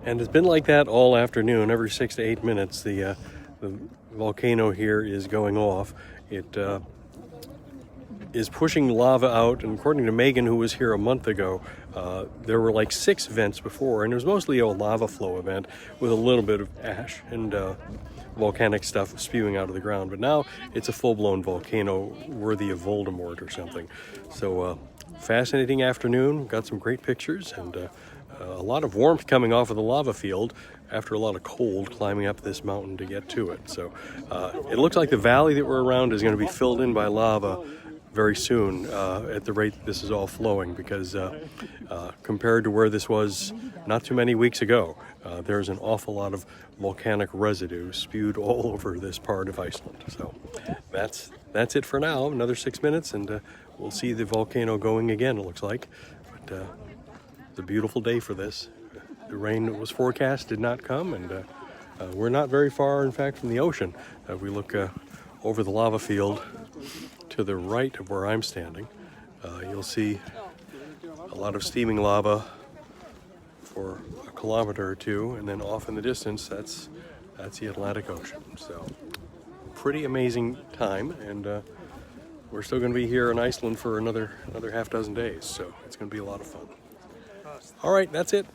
And it's been like that all afternoon. Every 6 to 8 minutes, the volcano here is going off. It is pushing lava out, and according to Megan, who was here a month ago, there were like 6 vents before, and it was mostly a lava flow event with a little bit of ash and volcanic stuff spewing out of the ground. But now it's a full-blown volcano worthy of Voldemort or something. So fascinating afternoon. Got some great pictures and a lot of warmth coming off of the lava field after a lot of cold climbing up this mountain to get to it. So it looks like the valley that we're around is going to be filled in by lava very soon at the rate this is all flowing, because compared to where this was not too many weeks ago, there's an awful lot of volcanic residue spewed all over this part of Iceland. So that's it for now. Another 6 minutes and we'll see the volcano going again, it looks like. But it's a beautiful day for this. The rain that was forecast did not come, and we're not very far, in fact, from the ocean. If we look over the lava field to the right of where I'm standing, you'll see a lot of steaming lava for a kilometer or two, and then off in the distance, that's the Atlantic Ocean. So pretty amazing time, and we're still going to be here in Iceland for another half dozen days, so it's going to be a lot of fun. All right, that's it.